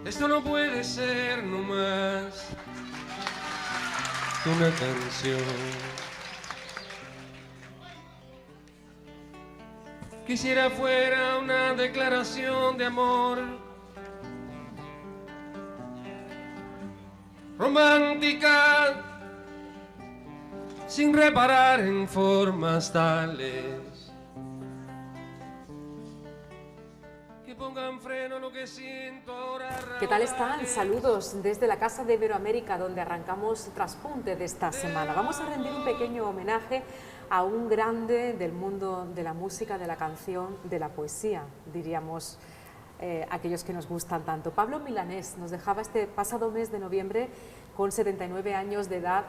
Esto no puede ser nomás una canción. Quisiera fuera una declaración de amor romántica, sin reparar en formas tales que pongan freno a lo que siento ahora. ¿Qué tal están? Saludos desde la Casa de Iberoamérica, donde arrancamos Traspunte de esta semana. Vamos a rendir un pequeño homenaje a un grande del mundo de la música, de la canción, de la poesía, diríamos aquellos que nos gustan tanto. Pablo Milanés nos dejaba este pasado mes de noviembre con 79 años de edad,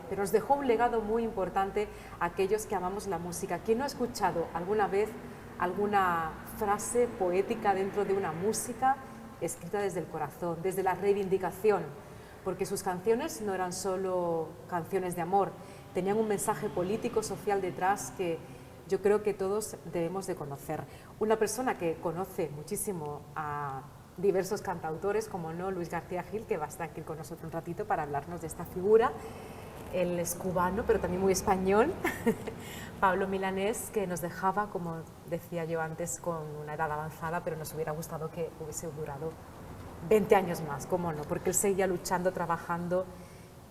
pero nos dejó un legado muy importante a aquellos que amamos la música. ¿Quién no ha escuchado alguna vez alguna frase poética dentro de una música escrita desde el corazón, desde la reivindicación? Porque sus canciones no eran solo canciones de amor, tenían un mensaje político, social detrás que yo creo que todos debemos de conocer. Una persona que conoce muchísimo a diversos cantautores, como no Luis García Gil, que va a estar aquí con nosotros un ratito para hablarnos de esta figura. Él es cubano, pero también muy español. Pablo Milanés, que nos dejaba, como decía yo antes, con una edad avanzada, pero nos hubiera gustado que hubiese durado 20 años más, cómo no, porque él seguía luchando, trabajando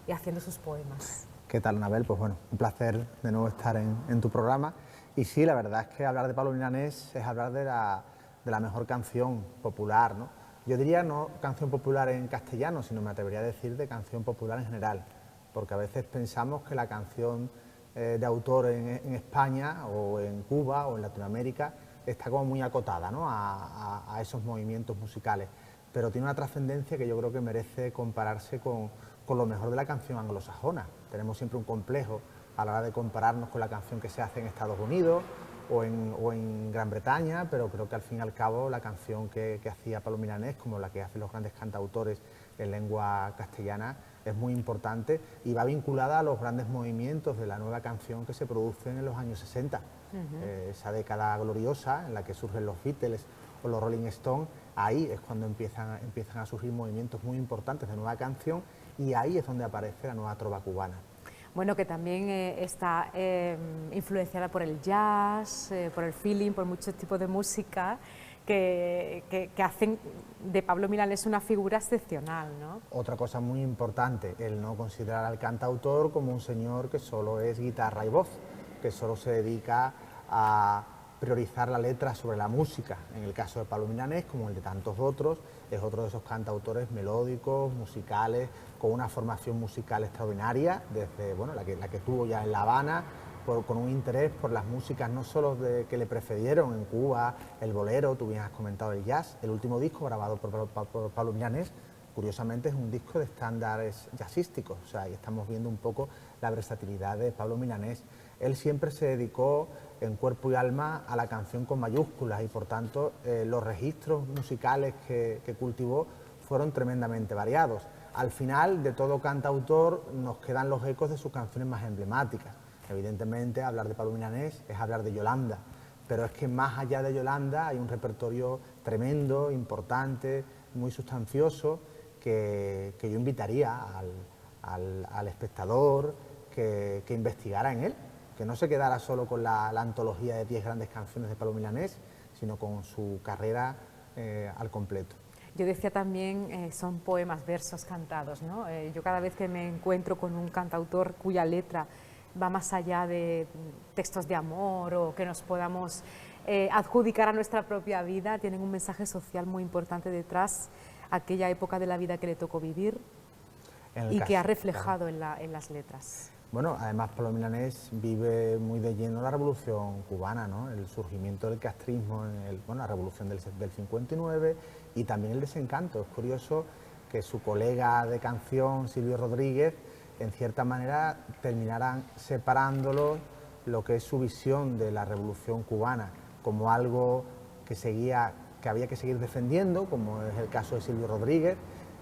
y haciendo sus poemas. ¿Qué tal, Anabel? Pues bueno, un placer de nuevo estar en tu programa. Y sí, la verdad es que hablar de Pablo Milanés es hablar de la mejor canción popular, ¿no? Yo diría no canción popular en castellano, sino me atrevería a decir de canción popular en general, porque a veces pensamos que la canción de autor en España o en Cuba o en Latinoamérica está como muy acotada, ¿no?, a esos movimientos musicales, pero tiene una trascendencia que yo creo que merece compararse con lo mejor de la canción anglosajona. Tenemos siempre un complejo a la hora de compararnos con la canción que se hace en Estados Unidos o en Gran Bretaña, pero creo que al fin y al cabo la canción que hacía Pablo Milanés, como la que hacen los grandes cantautores en lengua castellana, es muy importante y va vinculada a los grandes movimientos de la nueva canción que se producen en los años 60. Esa década gloriosa en la que surgen los Beatles o los Rolling Stones, ahí es cuando empiezan a surgir movimientos muy importantes de nueva canción y ahí es donde aparece la nueva trova cubana. Bueno, que también está influenciada por el jazz, por el feeling, por muchos tipos de música que hacen de Pablo Milanés una figura excepcional, ¿no? Otra cosa muy importante, el no considerar al cantautor como un señor que solo es guitarra y voz, que solo se dedica a priorizar la letra sobre la música. En el caso de Pablo Milanés, como el de tantos otros, es otro de esos cantautores melódicos, musicales, con una formación musical extraordinaria, desde bueno, la que tuvo ya en La Habana, con un interés por las músicas no solo que le precedieron en Cuba, el bolero, tú bien has comentado el jazz. El último disco grabado por Pablo Milanés, curiosamente, es un disco de estándares jazzísticos, o sea, ahí estamos viendo un poco la versatilidad de Pablo Milanés. Él siempre se dedicó en cuerpo y alma a la canción con mayúsculas y por tanto los registros musicales que cultivó fueron tremendamente variados. Al final de todo cantautor nos quedan los ecos de sus canciones más emblemáticas. Evidentemente hablar de Pablo Milanés es hablar de Yolanda, pero es que más allá de Yolanda hay un repertorio tremendo, importante, muy sustancioso que yo invitaría al espectador que investigara en él, que no se quedara solo con la antología de 10 grandes canciones de Pablo Milanés, sino con su carrera al completo. Yo decía también, son poemas, versos cantados, ¿no? Yo cada vez que me encuentro con un cantautor cuya letra va más allá de textos de amor o que nos podamos adjudicar a nuestra propia vida, tienen un mensaje social muy importante detrás, aquella época de la vida que le tocó vivir y que ha reflejado en las letras. Bueno, además Pablo Milanés vive muy de lleno la Revolución Cubana, ¿no? El surgimiento del castrismo, la Revolución del 59 y también el desencanto. Es curioso que su colega de canción, Silvio Rodríguez, en cierta manera terminaran separándolo lo que es su visión de la Revolución Cubana como algo que había que seguir defendiendo, como es el caso de Silvio Rodríguez,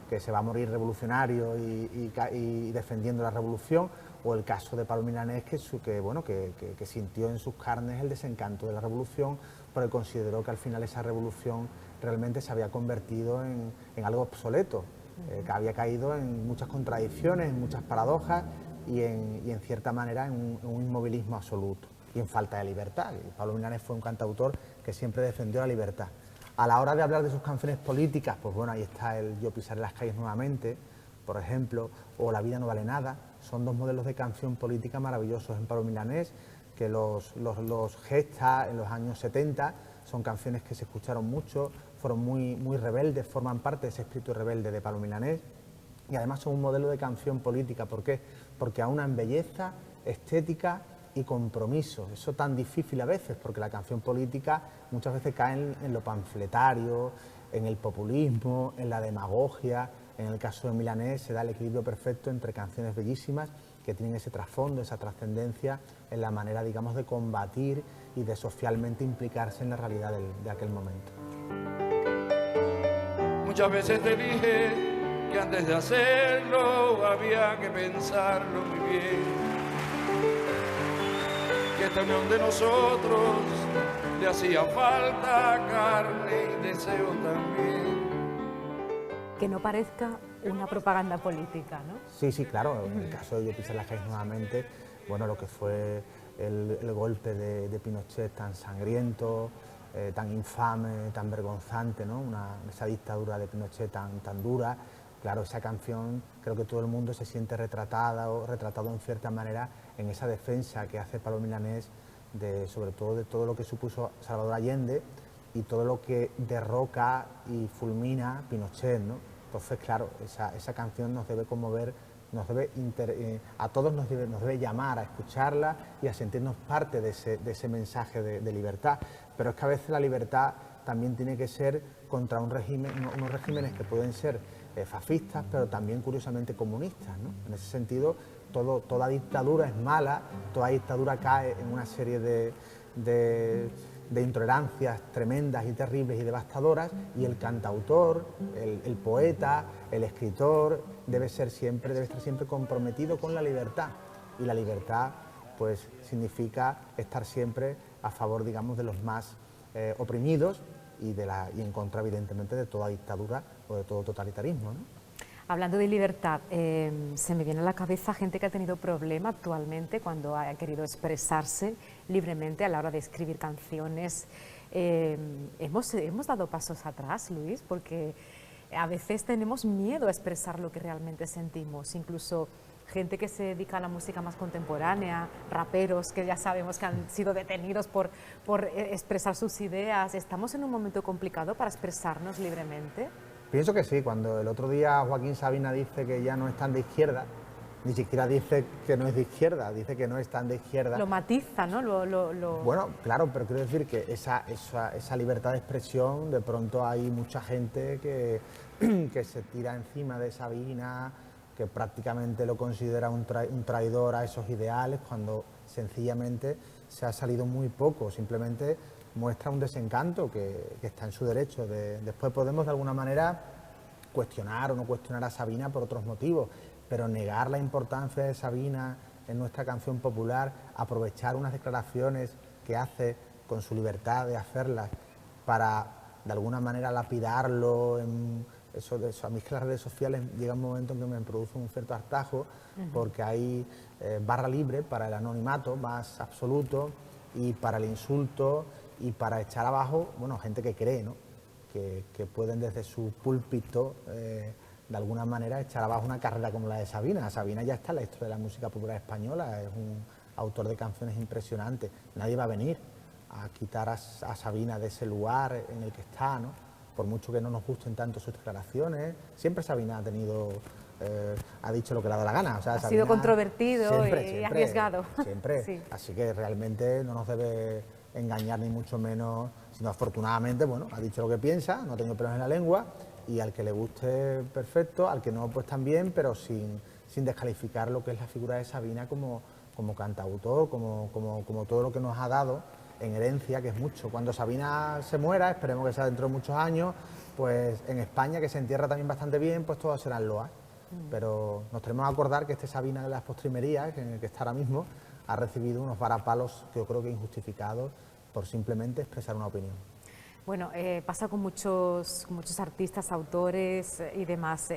que se va a morir revolucionario y defendiendo la revolución, o el caso de Pablo Milanés, que sintió en sus carnes el desencanto de la revolución, porque consideró que al final esa revolución realmente se había convertido en algo obsoleto, que había caído en muchas contradicciones, en muchas paradojas y en cierta manera en un inmovilismo absoluto y en falta de libertad. Y Pablo Milanés fue un cantautor que siempre defendió la libertad. A la hora de hablar de sus canciones políticas, pues bueno, ahí está el Yo pisaré las calles nuevamente, por ejemplo, o La vida no vale nada. Son dos modelos de canción política maravillosos en Pablo Milanés, que los gesta en los años 70, son canciones que se escucharon mucho, fueron muy rebeldes, forman parte de ese espíritu rebelde de Pablo Milanés, y además son un modelo de canción política. ¿Por qué? Porque aunan belleza, estética y compromiso. Eso tan difícil a veces, porque la canción política muchas veces cae en lo panfletario, en el populismo, en la demagogia. En el caso de Milanés se da el equilibrio perfecto entre canciones bellísimas que tienen ese trasfondo, esa trascendencia en la manera, digamos, de combatir y de socialmente implicarse en la realidad de aquel momento. Muchas veces te dije que antes de hacerlo había que pensarlo muy bien, que esta unión de nosotros le hacía falta carne y deseo también. Que no parezca una propaganda política, ¿no? Sí, sí, claro. En el caso de Yo pisaré las calles nuevamente, bueno, lo que fue el golpe de Pinochet tan sangriento, tan infame, tan vergonzante, ¿no? Esa dictadura de Pinochet tan dura. Claro, esa canción, creo que todo el mundo se siente retratado en cierta manera en esa defensa que hace Pablo Milanés, sobre todo de todo lo que supuso Salvador Allende y todo lo que derroca y fulmina Pinochet, ¿no? Entonces, claro, esa canción nos debe conmover, a todos nos debe llamar a escucharla y a sentirnos parte de ese mensaje de libertad. Pero es que a veces la libertad también tiene que ser contra unos regímenes que pueden ser fascistas, pero también curiosamente comunistas, ¿no? En ese sentido, toda dictadura es mala, toda dictadura cae en una serie de intolerancias tremendas y terribles y devastadoras, y el cantautor, el poeta, el escritor debe estar siempre comprometido con la libertad, y la libertad pues significa estar siempre a favor, digamos, de los más oprimidos y en contra, evidentemente, de toda dictadura o de todo totalitarismo, ¿no? Hablando de libertad, se me viene a la cabeza gente que ha tenido problema actualmente cuando ha querido expresarse libremente a la hora de escribir canciones. Hemos dado pasos atrás, Luis, porque a veces tenemos miedo a expresar lo que realmente sentimos, incluso gente que se dedica a la música más contemporánea, raperos que ya sabemos que han sido detenidos por expresar sus ideas. ¿Estamos en un momento complicado para expresarnos libremente? Pienso que sí. Cuando el otro día Joaquín Sabina dice que ya no están de izquierda, ni siquiera dice que no es de izquierda, dice que no están de izquierda. Lo matiza, ¿no? Bueno, claro, pero quiero decir que esa libertad de expresión, de pronto hay mucha gente que se tira encima de Sabina, que prácticamente lo considera un traidor a esos ideales, cuando sencillamente se ha salido muy poco, simplemente muestra un desencanto que está en su derecho. Después podemos de alguna manera cuestionar o no cuestionar a Sabina por otros motivos, pero negar la importancia de Sabina en nuestra canción popular, aprovechar unas declaraciones que hace con su libertad de hacerlas para de alguna manera lapidarlo, a mí que las redes sociales llega un momento en que me produce un cierto hartazgo, porque hay barra libre para el anonimato más absoluto y para el insulto y para echar abajo, bueno, gente que cree, ¿no? que pueden desde su púlpito de alguna manera echar abajo una carrera como la de Sabina. Sabina ya está en la historia de la música popular española, es un autor de canciones impresionantes. Nadie va a venir a quitar a Sabina de ese lugar en el que está, ¿no? Por mucho que no nos gusten tanto sus declaraciones, siempre Sabina ha dicho lo que le ha dado la gana. O sea, ha Sabina sido controvertido y arriesgado. Siempre, sí. Así que realmente no nos debe engañar ni mucho menos, sino afortunadamente, bueno, ha dicho lo que piensa, no tengo pelos en la lengua, y al que le guste, perfecto, al que no, pues también, pero sin descalificar lo que es la figura de Sabina como cantautor, como todo lo que nos ha dado en herencia, que es mucho. Cuando Sabina se muera, esperemos que sea dentro de muchos años, pues en España, que se entierra también bastante bien, pues todos serán loas. Pero nos tenemos que acordar que este Sabina de las postrimerías, en el que está ahora mismo, ha recibido unos varapalos que yo creo que injustificados por simplemente expresar una opinión. Bueno, pasa con muchos artistas, autores y demás.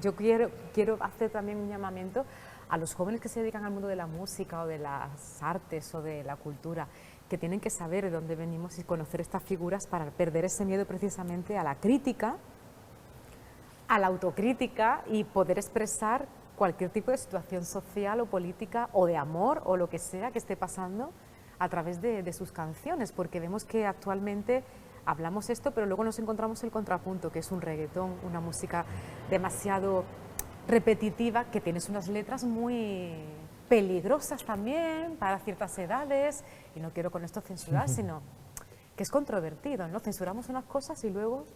Yo quiero hacer también un llamamiento a los jóvenes que se dedican al mundo de la música o de las artes o de la cultura, que tienen que saber de dónde venimos y conocer estas figuras para perder ese miedo precisamente a la crítica, a la autocrítica y poder expresar cualquier tipo de situación social o política o de amor o lo que sea que esté pasando a través de sus canciones, porque vemos que actualmente hablamos esto, pero luego nos encontramos el contrapunto, que es un reggaetón, una música demasiado repetitiva, que tienes unas letras muy peligrosas también para ciertas edades, y no quiero con esto censurar, sino que es controvertido, ¿no? Censuramos unas cosas y luego...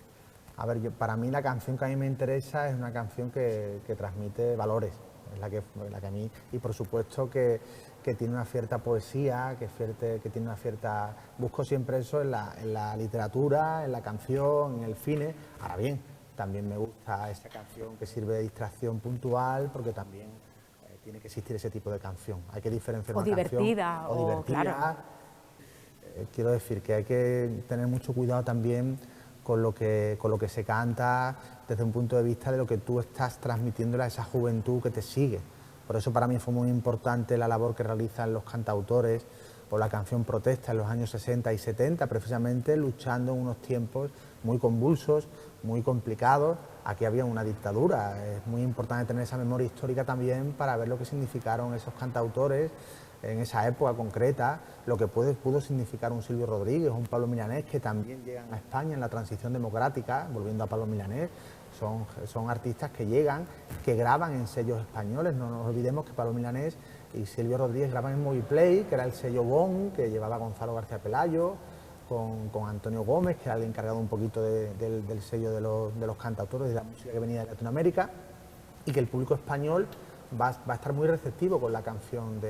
A ver, para mí la canción que a mí me interesa es una canción que transmite valores, es la que a mí, y por supuesto que tiene una cierta poesía, que tiene una cierta... Busco siempre eso en la literatura, en la canción, en el cine. Ahora bien, también me gusta esa canción que sirve de distracción puntual, porque también tiene que existir ese tipo de canción. Hay que diferenciar una divertida, canción... O divertida. Claro. Quiero decir que hay que tener mucho cuidado también con lo que se canta desde un punto de vista de lo que tú estás transmitiéndole a esa juventud que te sigue. Por eso para mí fue muy importante la labor que realizan los cantautores por la canción Protesta en los años 60 y 70, precisamente luchando en unos tiempos muy convulsos, muy complicados. Aquí había una dictadura. Es muy importante tener esa memoria histórica también para ver lo que significaron esos cantautores en esa época concreta, lo que pudo significar un Silvio Rodríguez, un Pablo Milanés, que también llegan a España en la transición democrática, volviendo a Pablo Milanés. Son artistas que llegan, que graban en sellos españoles. No nos olvidemos que Pablo Milanés y Silvio Rodríguez graban en Moviplay, que era el sello BOM, que llevaba Gonzalo García Pelayo, con Antonio Gómez, que era el encargado un poquito del sello de los cantautores, de la música que venía de Latinoamérica, y que el público español va a estar muy receptivo con la canción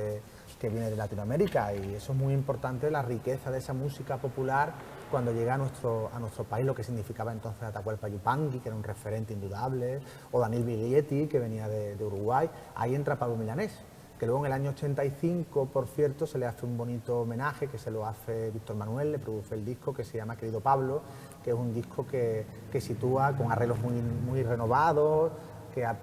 que viene de Latinoamérica, y eso es muy importante, la riqueza de esa música popular cuando llega a nuestro país, lo que significaba entonces Atahualpa Yupanqui, que era un referente indudable, o Daniel Biglietti, que venía de Uruguay. Ahí entra Pablo Milanés, que luego en el año 85, por cierto, se le hace un bonito homenaje, que se lo hace Víctor Manuel, le produce el disco que se llama Querido Pablo, que es un disco que sitúa con arreglos muy renovados, que al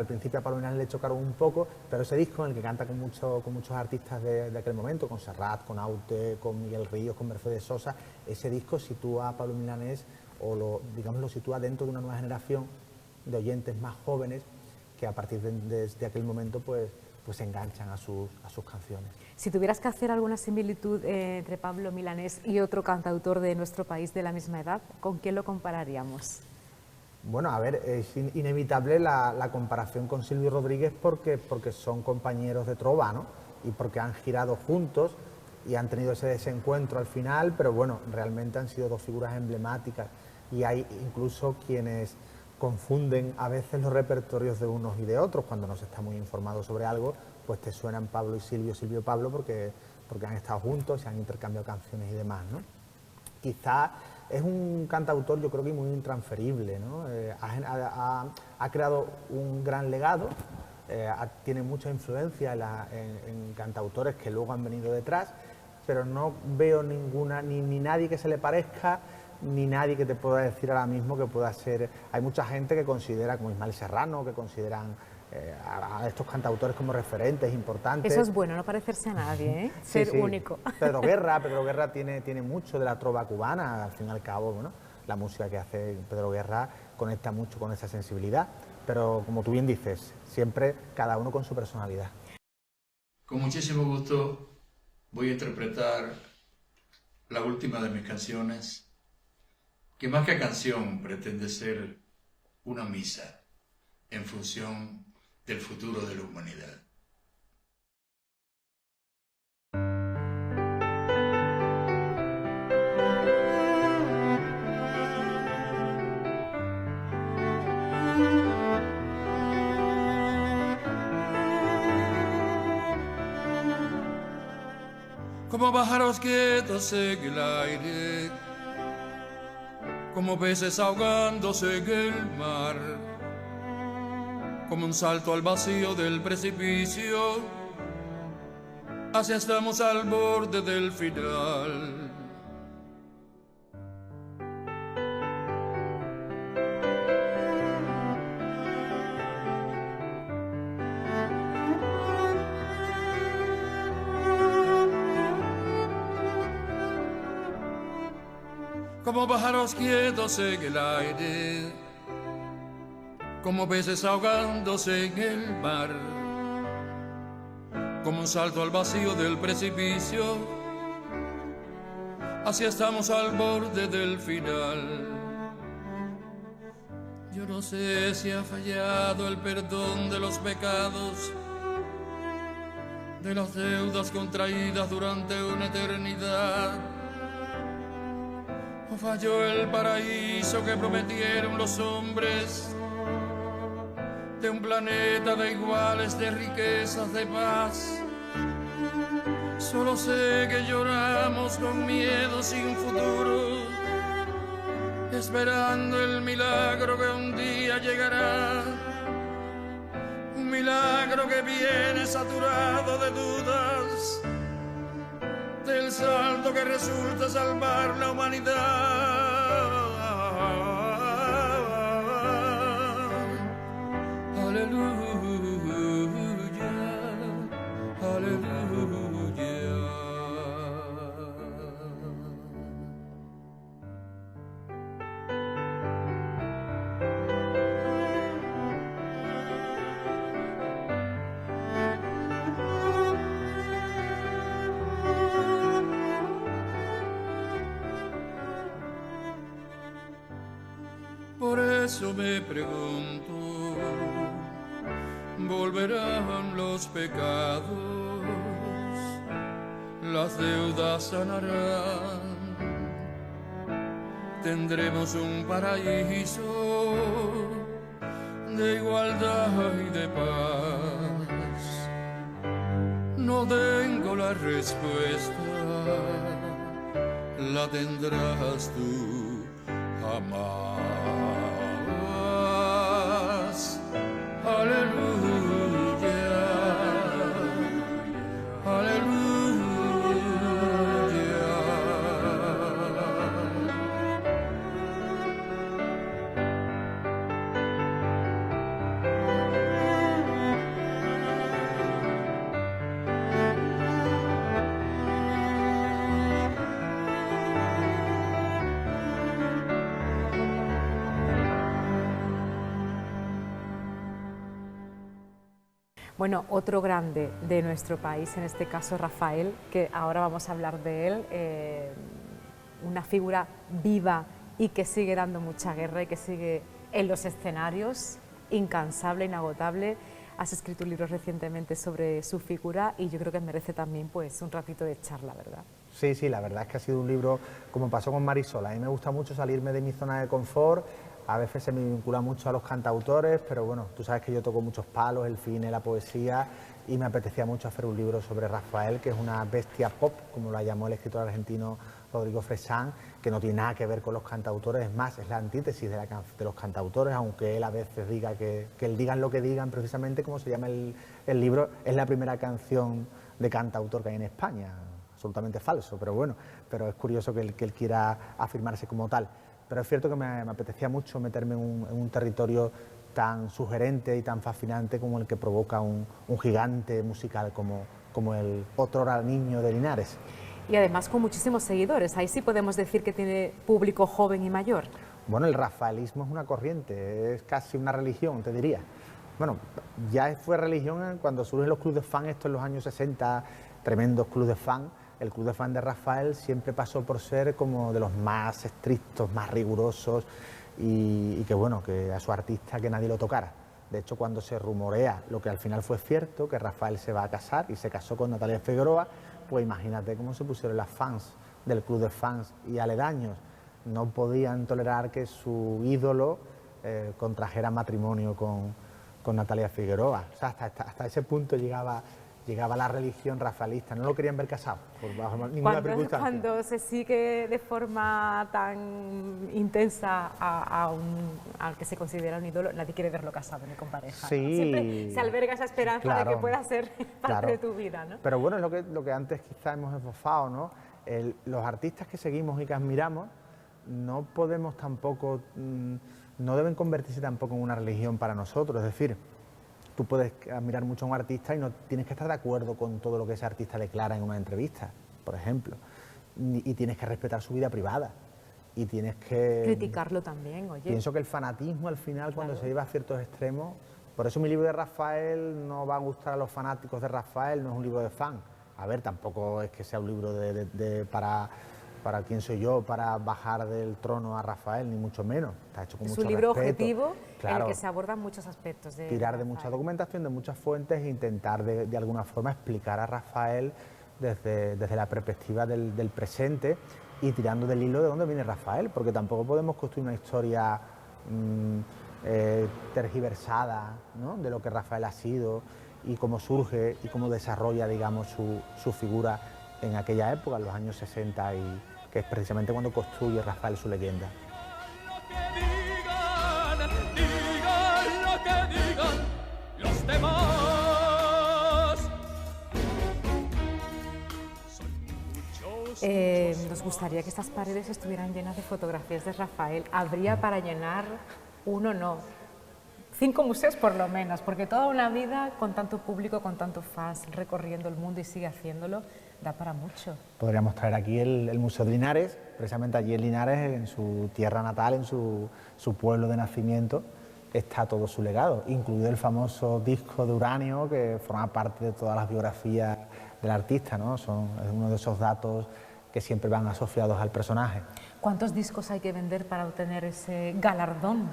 principio a Pablo Milanés le chocaron un poco, pero ese disco en el que canta con muchos artistas de aquel momento, con Serrat, con Aute, con Miguel Ríos, con Mercedes Sosa, ese disco sitúa a Pablo Milanés, lo sitúa dentro de una nueva generación de oyentes más jóvenes que a partir de aquel momento pues se enganchan a sus canciones. Si tuvieras que hacer alguna similitud entre Pablo Milanés y otro cantautor de nuestro país de la misma edad, ¿con quién lo compararíamos? Bueno, a ver, es inevitable la comparación con Silvio Rodríguez porque son compañeros de trova, ¿no? Y porque han girado juntos y han tenido ese desencuentro al final, pero bueno, realmente han sido dos figuras emblemáticas, y hay incluso quienes confunden a veces los repertorios de unos y de otros. Cuando no se está muy informado sobre algo, pues te suenan Pablo y Silvio, Silvio y Pablo, porque han estado juntos, se han intercambiado canciones y demás, ¿no? Quizá es un cantautor, yo creo que muy intransferible, ¿no? Ha creado un gran legado, tiene mucha influencia en cantautores que luego han venido detrás, pero no veo ni nadie que se le parezca, ni nadie que te pueda decir ahora mismo que pueda ser... Hay mucha gente que considera, como Ismael Serrano, que consideran a estos cantautores como referentes importantes. Eso es bueno, no parecerse a nadie, ¿eh? Sí, Ser único. Pedro Guerra tiene mucho de la trova cubana, al fin y al cabo, bueno, la música que hace Pedro Guerra conecta mucho con esa sensibilidad, pero como tú bien dices, siempre cada uno con su personalidad. Con muchísimo gusto voy a interpretar la última de mis canciones, que más que canción pretende ser una misa en función del futuro de la humanidad. Como pájaros quietos en el aire, como peces ahogándose en el mar, como un salto al vacío del precipicio, así estamos al borde del final. como pájaros quietos en el aire, como peces ahogándose en el mar, como un salto al vacío del precipicio, así estamos al borde del final. Yo no sé si ha fallado el perdón de los pecados, de las deudas contraídas durante una eternidad, o falló el paraíso que prometieron los hombres, de un planeta de iguales, de riquezas, de paz. Solo sé que lloramos con miedo sin futuro, esperando el milagro que un día llegará, un milagro que viene saturado de dudas, del salto que resulta salvar la humanidad. Aleluya, aleluya. Por eso me pregunto, ¿volverán los pecados? ¿Las deudas sanarán? ¿Tendremos un paraíso de igualdad y de paz? No tengo la respuesta, la tendrás tú jamás. Aleluya, Bueno, otro grande de nuestro país, en este caso Rafael, que ahora vamos a hablar de él, una figura viva y que sigue dando mucha guerra y que sigue en los escenarios, incansable, inagotable. Has escrito un libro recientemente sobre su figura y yo creo que merece también pues un ratito de charla, ¿verdad? Sí, sí, la verdad es que ha sido un libro, como pasó con Marisol. A mí me gusta mucho salirme de mi zona de confort. A veces se me vincula mucho a los cantautores, pero bueno, tú sabes que yo toco muchos palos, el cine, la poesía, y me apetecía mucho hacer un libro sobre Rafael, que es una bestia pop, como la llamó el escritor argentino Rodrigo Fresán, que no tiene nada que ver con los cantautores, es más, es la antítesis de los cantautores, aunque él a veces diga que él digan lo que digan, precisamente como se llama el libro, es la primera canción de cantautor que hay en España, absolutamente falso, pero bueno, pero es curioso que él quiera afirmarse como tal. Pero es cierto que me apetecía mucho meterme en un territorio tan sugerente y tan fascinante como el que provoca un gigante musical como el otrora niño de Linares. Y además con muchísimos seguidores, ahí sí podemos decir que tiene público joven y mayor. Bueno, el rafaelismo es una corriente, es casi una religión, te diría. Bueno, ya fue religión cuando surgen los clubes de fan, esto en los años 60, tremendos clubes de fan. El club de fan de Rafael siempre pasó por ser como de los más estrictos, más rigurosos y que bueno, que a su artista que nadie lo tocara. De hecho, cuando se rumorea, lo que al final fue cierto, que Rafael se va a casar y se casó con Natalia Figueroa, pues imagínate cómo se pusieron las fans del club de fans y aledaños. No podían tolerar que su ídolo contrajera matrimonio con Natalia Figueroa. O sea, hasta ese punto llegaba la religión rafaelista, no lo querían ver casado, por bajo ninguna circunstancia. Cuando se sigue de forma tan intensa al que se considera un ídolo, nadie quiere verlo casado ni con pareja. Sí, ¿no? Siempre se alberga esa esperanza claro, de que pueda ser parte de tu vida, ¿no? Pero bueno, es lo que antes quizá hemos esbozado, ¿no? Los artistas que seguimos y que admiramos no podemos tampoco, no deben convertirse tampoco en una religión para nosotros, es decir, tú puedes admirar mucho a un artista y no tienes que estar de acuerdo con todo lo que ese artista declara en una entrevista, por ejemplo, y tienes que respetar su vida privada. y tienes que... criticarlo también, oye. Pienso que el fanatismo al final, cuando se lleva a ciertos extremos, por eso mi libro de Rafael no va a gustar a los fanáticos de Rafael, no es un libro de fan. A ver, tampoco es que sea un libro para quién soy yo, para bajar del trono a Rafael, ni mucho menos. Está hecho con mucho respeto. Es un libro objetivo, claro, en el que se abordan muchos aspectos de tirar de Rafael. mucha documentación, de muchas fuentes e intentar de alguna forma explicar a Rafael desde la perspectiva del presente y tirando del hilo de dónde viene Rafael, porque tampoco podemos construir una historia tergiversada, ¿no?, de lo que Rafael ha sido y cómo surge y cómo desarrolla, digamos, su figura en aquella época, en los años 60, y que es precisamente cuando construye Rafael su leyenda. Digan lo que digan los demás. Nos gustaría que estas paredes estuvieran llenas de fotografías de Rafael. ¿Habría para llenar uno, no? 5 museos por lo menos, porque toda una vida con tanto público, con tantos fans, recorriendo el mundo y sigue haciéndolo, da para mucho. Podríamos traer aquí el Museo de Linares, precisamente allí en Linares, en su tierra natal, en su pueblo de nacimiento, está todo su legado, incluido el famoso disco de uranio que forma parte de todas las biografías del artista, ¿no? Es uno de esos datos que siempre van asociados al personaje. ¿Cuántos discos hay que vender para obtener ese galardón?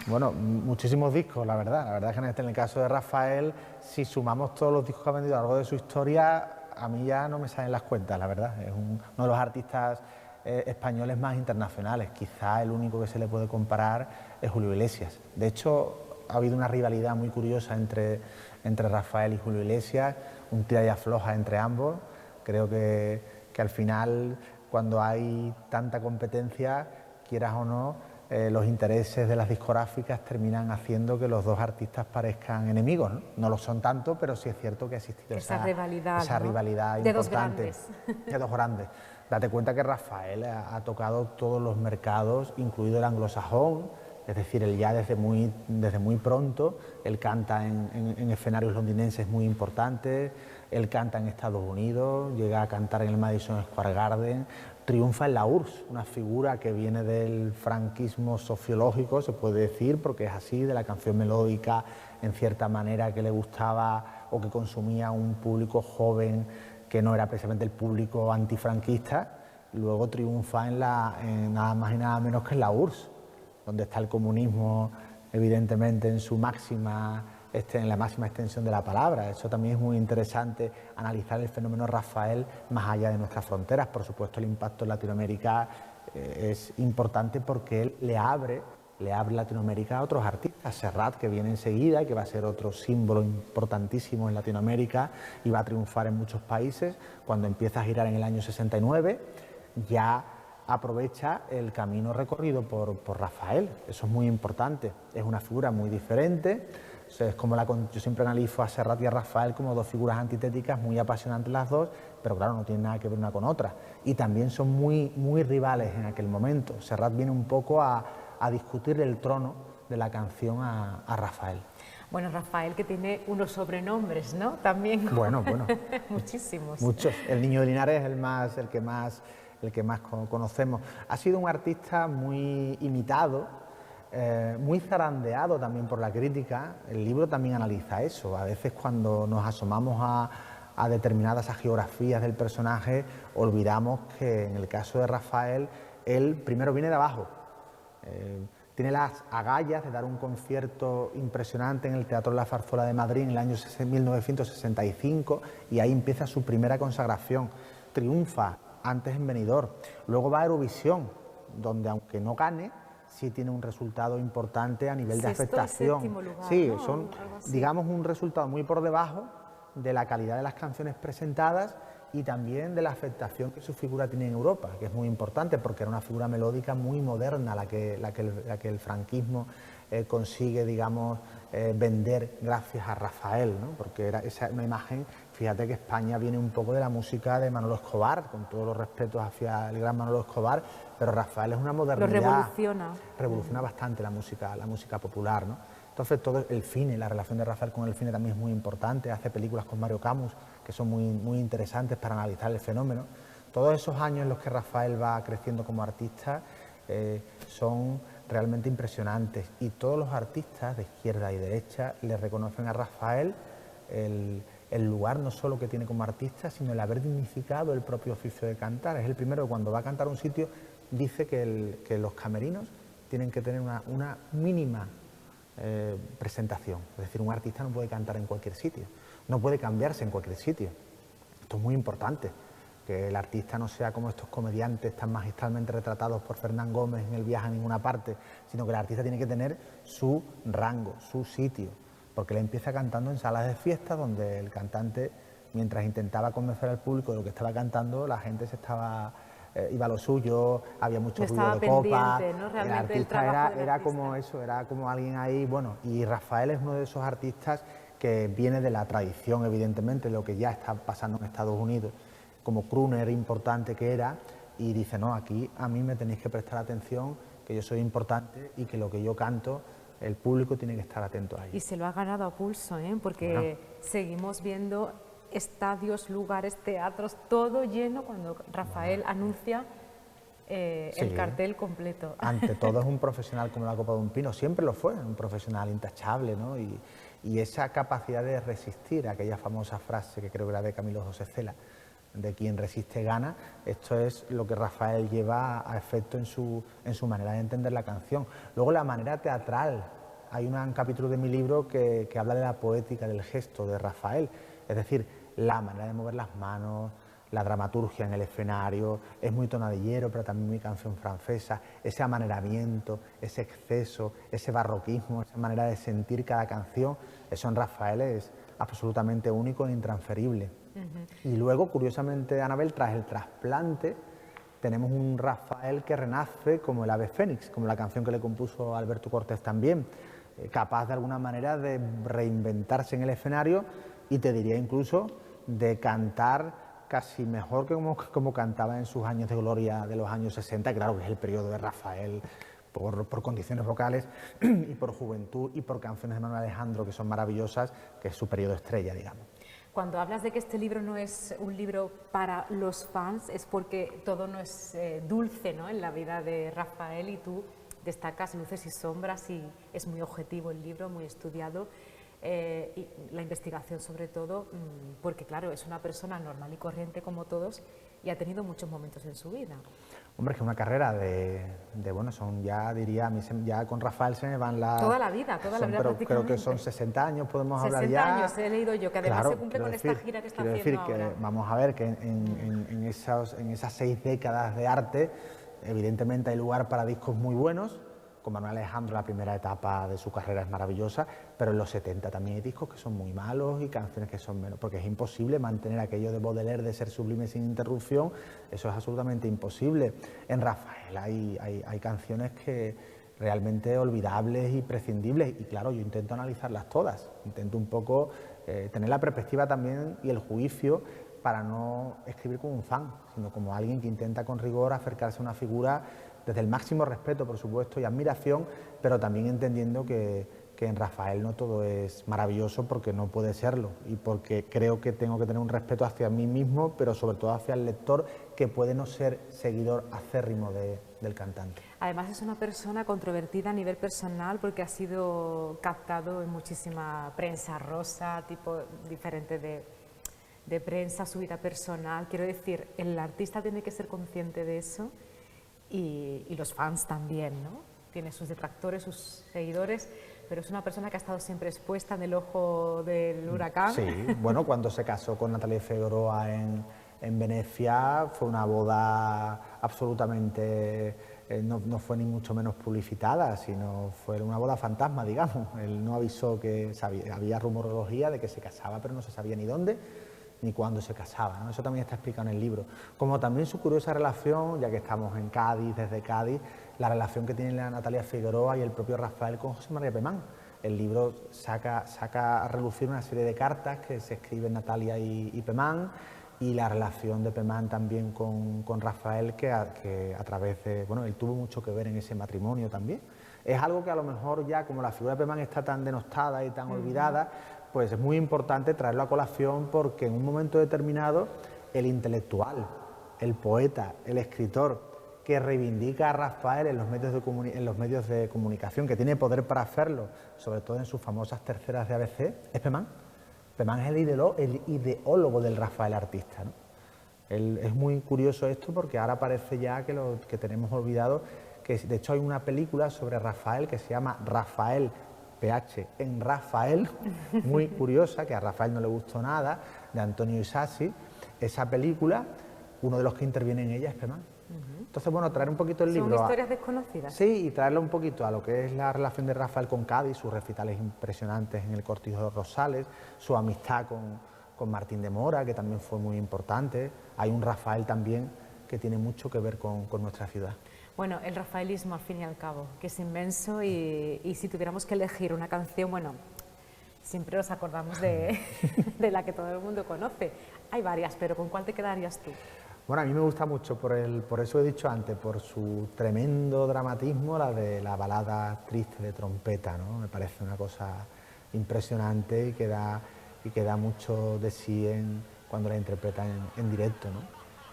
Bueno, muchísimos discos, la verdad. La verdad es que en el caso de Rafael, si sumamos todos los discos que ha vendido a lo largo de su historia, a mí ya no me salen las cuentas, la verdad. Es uno de los artistas españoles más internacionales. Quizá el único que se le puede comparar es Julio Iglesias. De hecho, ha habido una rivalidad muy curiosa entre Rafael y Julio Iglesias, un tira y afloja entre ambos. Creo que al final, cuando hay tanta competencia, quieras o no, los intereses de las discográficas terminan haciendo que los dos artistas parezcan enemigos, ¿no? No lo son tanto, pero sí es cierto que ha existido esa rivalidad, ¿no?, rivalidad de importante. Dos grandes. De dos grandes. Date cuenta que Rafael ha tocado todos los mercados, incluido el anglosajón, es decir, él ya desde muy pronto, él canta en escenarios londinenses muy importantes, él canta en Estados Unidos, llega a cantar en el Madison Square Garden, triunfa en la URSS, una figura que viene del franquismo sociológico, se puede decir, porque es así, de la canción melódica, en cierta manera que le gustaba o que consumía un público joven que no era precisamente el público antifranquista. Luego triunfa en nada más y nada menos que en la URSS, donde está el comunismo, evidentemente, en la máxima extensión de la palabra. Eso también es muy interesante, analizar el fenómeno Rafael más allá de nuestras fronteras. Por supuesto, el impacto en Latinoamérica es importante porque él le abre Latinoamérica a otros artistas. Serrat, que viene enseguida, que va a ser otro símbolo importantísimo en Latinoamérica y va a triunfar en muchos países. Cuando empieza a girar en el año 69, ya aprovecha el camino recorrido por Rafael. Eso es muy importante. Es una figura muy diferente. Es como yo siempre analizo a Serrat y a Rafael como dos figuras antitéticas, muy apasionantes las dos, pero claro, no tienen nada que ver una con otra. Y también son muy, muy rivales en aquel momento. Serrat viene un poco a discutir el trono de la canción a Rafael. Bueno, Rafael, que tiene unos sobrenombres, ¿no? También. Bueno. Muchísimos. Muchos. El Niño de Linares es el que más conocemos. Ha sido un artista muy imitado, muy zarandeado también por la crítica. El libro también analiza eso. A veces cuando nos asomamos a determinadas geografías del personaje, olvidamos que en el caso de Rafael, él primero viene de abajo. Tiene las agallas de dar un concierto impresionante en el Teatro La Zarzuela de Madrid en el año 1965 y ahí empieza su primera consagración. Triunfa antes en Benidorm, luego va a Eurovisión, donde aunque no gane, sí tiene un resultado importante a nivel de aceptación. Lugar, sí, ¿no? son, digamos, un resultado muy por debajo de la calidad de las canciones presentadas y también de la aceptación que su figura tiene en Europa, que es muy importante porque era una figura melódica muy moderna la que el franquismo consigue, digamos, vender gracias a Rafael, ¿no? Porque era una imagen. Fíjate que España viene un poco de la música de Manolo Escobar, con todos los respetos hacia el gran Manolo Escobar, pero Rafael es una modernidad. Lo revoluciona bastante la música popular, ¿no? Entonces todo el cine, la relación de Rafael con el cine también es muy importante. Hace películas con Mario Camus que son muy, muy interesantes para analizar el fenómeno. Todos esos años en los que Rafael va creciendo como artista son realmente impresionantes, y todos los artistas de izquierda y derecha le reconocen a Rafael el lugar no solo que tiene como artista, sino el haber dignificado el propio oficio de cantar. Es el primero que cuando va a cantar a un sitio dice que los camerinos tienen que tener una mínima presentación. Es decir, un artista no puede cantar en cualquier sitio, no puede cambiarse en cualquier sitio. Esto es muy importante, que el artista no sea como estos comediantes tan magistralmente retratados por Fernán Gómez en El viaje a ninguna parte, sino que el artista tiene que tener su rango, su sitio, porque él empieza cantando en salas de fiesta donde el cantante, mientras intentaba convencer al público de lo que estaba cantando, la gente iba a lo suyo, había mucho ruido de copas, ¿no? El artista era como eso, era como alguien ahí, bueno, y Rafael es uno de esos artistas que viene de la tradición, evidentemente, de lo que ya está pasando en Estados Unidos, como crooner importante que era, y dice, no, aquí a mí me tenéis que prestar atención, que yo soy importante y que lo que yo canto, el público tiene que estar atento a ello. Y se lo ha ganado a pulso, porque seguimos viendo estadios, lugares, teatros, todo lleno cuando Rafael anuncia el cartel completo. Ante todo es un profesional como la copa de un pino, siempre lo fue, un profesional intachable, ¿no? Y esa capacidad de resistir, aquella famosa frase que creo que era de Camilo José Cela, de quien resiste gana, esto es lo que Rafael lleva a efecto en su manera de entender la canción. Luego la manera teatral, hay un capítulo de mi libro que habla de la poética del gesto de Rafael, es decir, la manera de mover las manos, la dramaturgia en el escenario, es muy tonadillero, pero también muy canción francesa, ese amaneramiento, ese exceso, ese barroquismo, esa manera de sentir cada canción, eso en Rafael es absolutamente único e intransferible. Y luego, curiosamente, Anabel, tras el trasplante, tenemos un Rafael que renace como el ave fénix, como la canción que le compuso Alberto Cortés también, capaz de alguna manera de reinventarse en el escenario y te diría incluso de cantar casi mejor que como cantaba en sus años de gloria de los años 60, claro que es el periodo de Rafael por condiciones vocales y por juventud y por canciones de Manuel Alejandro que son maravillosas, que es su periodo estrella, digamos. Cuando hablas de que este libro no es un libro para los fans, es porque todo no es dulce, ¿no?, en la vida de Rafael, y tú destacas luces y sombras y es muy objetivo el libro, muy estudiado, y la investigación sobre todo, porque claro, es una persona normal y corriente como todos y ha tenido muchos momentos en su vida. Hombre, es que una carrera bueno, son ya, diría, ya con Rafael se me van las... Toda la vida pero creo que son 60 años, podemos hablar ya... 60 años, he leído yo, que además claro, se cumple con esta gira que está quiero haciendo decir ahora. Que vamos a ver que en esas 6 décadas de arte, evidentemente hay lugar para discos muy buenos. Con Manuel Alejandro la primera etapa de su carrera es maravillosa, pero en los 70 también hay discos que son muy malos y canciones que son menos, porque es imposible mantener aquello de Baudelaire de ser sublime sin interrupción, eso es absolutamente imposible. En Rafael hay canciones que realmente olvidables y prescindibles, y claro, yo intento analizarlas todas, intento un poco tener la perspectiva también y el juicio para no escribir como un fan, sino como alguien que intenta con rigor acercarse a una figura desde el máximo respeto, por supuesto, y admiración, pero también entendiendo que en Rafael no todo es maravilloso, porque no puede serlo, y porque creo que tengo que tener un respeto hacia mí mismo, pero sobre todo hacia el lector, que puede no ser seguidor acérrimo del cantante. Además es una persona controvertida a nivel personal, porque ha sido captado en muchísima prensa rosa, tipo diferente de prensa, su vida personal. Quiero decir, el artista tiene que ser consciente de eso, y los fans también, ¿no? Tiene sus detractores, sus seguidores, pero es una persona que ha estado siempre expuesta en el ojo del huracán. Sí, bueno, cuando se casó con Natalia Figueroa en Venecia fue una boda absolutamente, no fue ni mucho menos publicitada, sino fue una boda fantasma, digamos. Él no avisó que había rumorología de que se casaba, pero no se sabía ni dónde ni cuándo se casaba, ¿no? Eso también está explicado en el libro. Como también su curiosa relación, ya que estamos en Cádiz, desde Cádiz, la relación que tiene la Natalia Figueroa y el propio Rafael con José María Pemán. El libro saca a relucir una serie de cartas que se escriben Natalia y Pemán, y la relación de Pemán también con Rafael, que a través de... Bueno, él tuvo mucho que ver en ese matrimonio también. Es algo que a lo mejor ya, como la figura de Pemán está tan denostada y tan olvidada, pues es muy importante traerlo a colación, porque en un momento determinado el intelectual, el poeta, el escritor que reivindica a Rafael en los medios de comunicación, que tiene poder para hacerlo, sobre todo en sus famosas terceras de ABC, es Pemán. Pemán es el ideólogo del Rafael artista, ¿no? Es muy curioso esto porque ahora parece ya que tenemos olvidado que de hecho hay una película sobre Rafael que se llama Rafael PH en Rafael, muy curiosa, que a Rafael no le gustó nada, de Antonio Isasi. Esa película, uno de los que interviene en ella es Pemán. Entonces, bueno, traer un poquito el libro... Son historias desconocidas. Sí, y traerlo un poquito a lo que es la relación de Rafael con Cádiz, sus recitales impresionantes en el Cortijo de Rosales, su amistad con Martín de Mora, que también fue muy importante. Hay un Rafael también que tiene mucho que ver con nuestra ciudad. Bueno, el rafaelismo, al fin y al cabo, que es inmenso y si tuviéramos que elegir una canción, bueno, siempre nos acordamos de la que todo el mundo conoce. Hay varias, pero ¿con cuál te quedarías tú? Bueno, a mí me gusta mucho, por eso he dicho antes, por su tremendo dramatismo, la de la balada triste de trompeta, ¿no? Me parece una cosa impresionante y que da mucho de sí cuando la interpreta en directo, ¿no?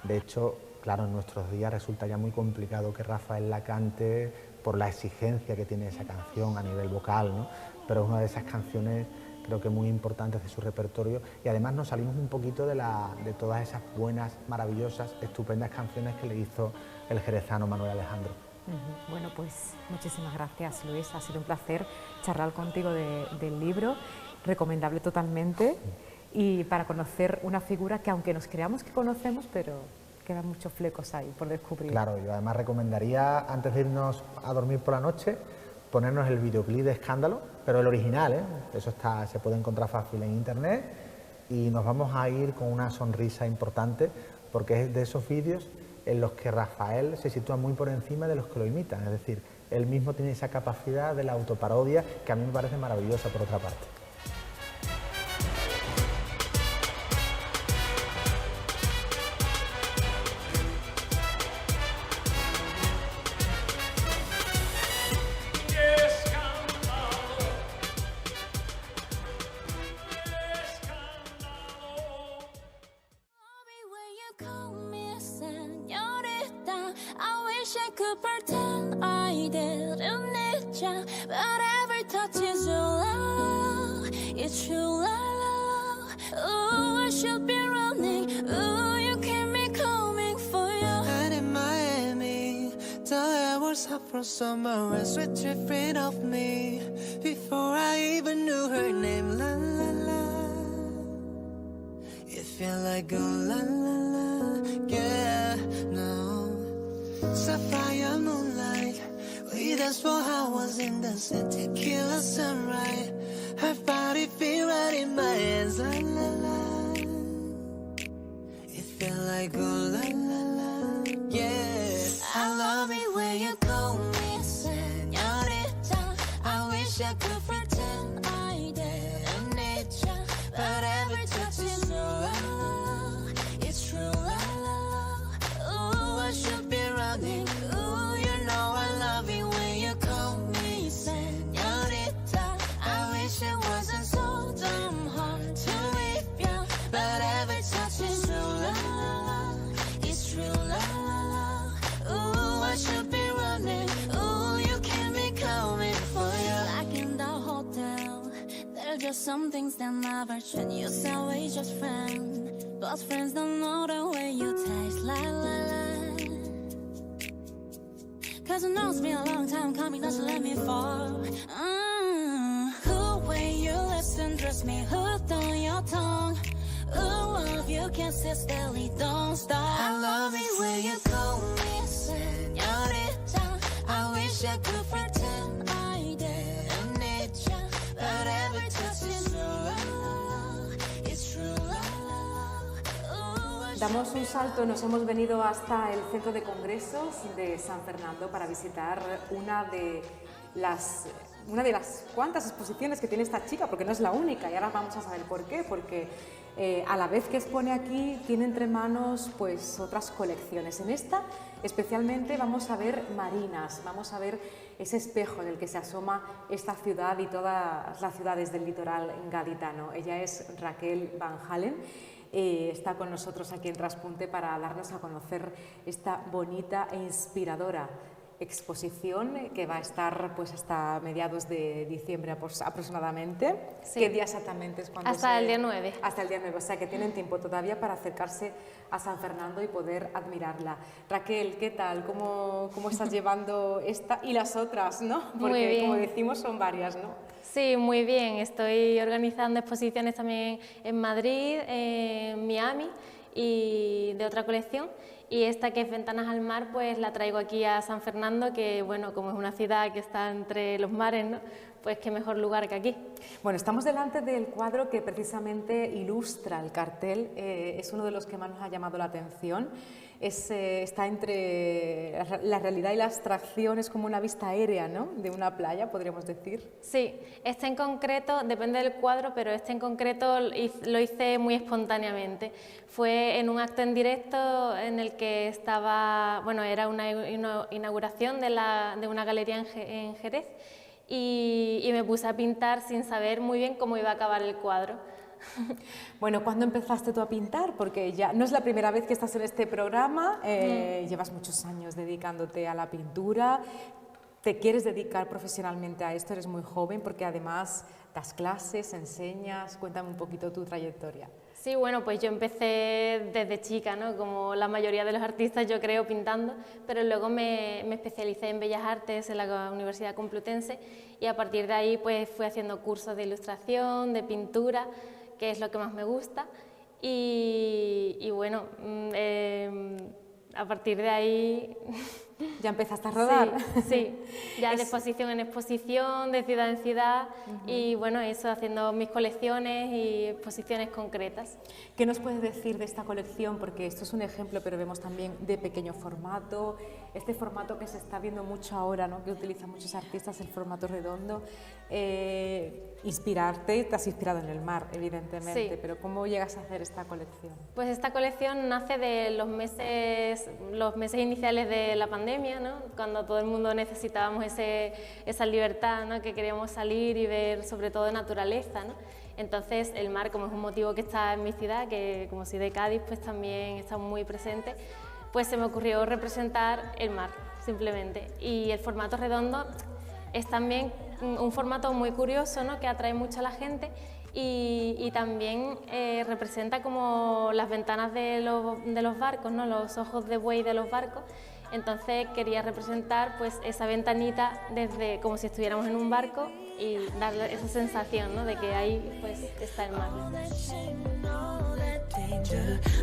De hecho, claro, en nuestros días resulta ya muy complicado que Rafael la cante por la exigencia que tiene esa canción a nivel vocal, ¿no? Pero es una de esas canciones creo que muy importantes de su repertorio y además nos salimos un poquito de todas esas buenas, maravillosas, estupendas canciones que le hizo el jerezano Manuel Alejandro. Bueno, pues muchísimas gracias, Luis, ha sido un placer charlar contigo del libro, recomendable totalmente y para conocer una figura que aunque nos creamos que conocemos, pero quedan muchos flecos ahí por descubrir. Claro, yo además recomendaría, antes de irnos a dormir por la noche, ponernos el videoclip de Escándalo, pero el original, ¿eh? Eso se puede encontrar fácil en internet y nos vamos a ir con una sonrisa importante porque es de esos vídeos en los que Rafael se sitúa muy por encima de los que lo imitan, es decir, él mismo tiene esa capacidad de la autoparodia que a mí me parece maravillosa por otra parte. Could pretend I didn't need ya, but every touch is your love, it's your love. Oh, I should be running, oh, you keep me coming for you. And in Miami, the air was hot from summer and sweet dripping off me. Before I even knew her name, la la la. It felt like a la la la, yeah, no. Sapphire moonlight, we danced for hours in the sun, tequila sunrise. Her body feel right in my hands, la la la. It felt like oh la la la, yeah. I love it when you call me señorita. I wish I could pretend I didn't need ya, but every touch is your love, it's true love. Oh, I should be running. Ooh, you know I love it when you call me señorita. I wish it wasn't so damn hard to leave you, but every touch is true love, it's true love. Ooh, I should be running. Ooh, you keep me coming for you. Like in the hotel, there's just some things that never change. You say we're just friends, but friends don't know the way you taste. La la la. Cause I know it's been a long time coming, not to let me fall. Cool way you listen, trust me, hooked on your tongue. Ooh, love you can't sit still, don't stop. I love it when you call me señorita. I wish I could pretend I didn't need ya, but every touch is your love, it's true love. Ooh, Damos un salto, nos hemos venido hasta el Centro de Congresos de San Fernando para visitar una de las cuantas exposiciones que tiene esta chica, porque no es la única y ahora vamos a saber por qué, porque a la vez que expone aquí tiene entre manos pues otras colecciones. En esta especialmente vamos a ver marinas, vamos a ver ese espejo en el que se asoma esta ciudad y todas las ciudades del litoral gaditano. Ella es Raquel Van Halen está con nosotros aquí en Traspunte para darnos a conocer esta bonita e inspiradora exposición que va a estar pues hasta mediados de diciembre aproximadamente. Sí. ¿Qué día exactamente es cuando Hasta el día 9. Hasta el día 9, o sea que tienen tiempo todavía para acercarse a San Fernando y poder admirarla. Raquel, ¿qué tal? ¿Cómo estás llevando esta y las otras, no? Porque Muy bien. como decimos son varias, ¿no? Sí, muy bien. Estoy organizando exposiciones también en Madrid, en Miami y de otra colección. Y esta que es Ventanas al Mar, pues la traigo aquí a San Fernando, que bueno, como es una ciudad que está entre los mares, ¿no? Pues qué mejor lugar que aquí. Bueno, estamos delante del cuadro que precisamente ilustra el cartel, es uno de los que más nos ha llamado la atención. Está entre la realidad y la abstracción, es como una vista aérea, ¿no? De una playa, podríamos decir. Sí, este en concreto, depende del cuadro, pero este en concreto lo hice muy espontáneamente. Fue en un acto en directo en el que estaba, bueno, era una inauguración de una galería en Jerez y me puse a pintar sin saber muy bien cómo iba a acabar el cuadro. Bueno, ¿cuándo empezaste tú a pintar? Porque ya no es la primera vez que estás en este programa, llevas muchos años dedicándote a la pintura, te quieres dedicar profesionalmente a esto, eres muy joven porque además das clases, enseñas, cuéntame un poquito tu trayectoria. Sí, bueno, pues yo empecé desde chica, ¿no? Como la mayoría de los artistas, yo creo, pintando, pero luego me especialicé en Bellas Artes en la Universidad Complutense y a partir de ahí pues fui haciendo cursos de ilustración, de pintura, que es lo que más me gusta y bueno, a partir de ahí... ¿Ya empezaste a rodar? Sí, ya de exposición en exposición, de ciudad en ciudad y bueno, eso haciendo mis colecciones y exposiciones concretas. ¿Qué nos puedes decir de esta colección? Porque esto es un ejemplo, pero vemos también de pequeño formato, este formato que se está viendo mucho ahora, ¿no? Que utilizan muchos artistas, el formato redondo. Inspirarte, te has inspirado en el mar, evidentemente, Sí. pero ¿cómo llegas a hacer esta colección? Pues esta colección nace de los meses iniciales de la pandemia, ¿no? Cuando todo el mundo necesitábamos esa libertad, ¿no? Que queríamos salir y ver sobre todo naturaleza, ¿no? Entonces el mar, como es un motivo que está en mi ciudad, que como soy de Cádiz, pues también está muy presente, pues se me ocurrió representar el mar, simplemente. Y el formato redondo es también un formato muy curioso, ¿no? Que atrae mucho a la gente y también representa como las ventanas de los barcos, ¿no? Los ojos de buey de los barcos. Entonces quería representar pues esa ventanita desde como si estuviéramos en un barco y darle esa sensación, ¿no? De que ahí pues está el mar.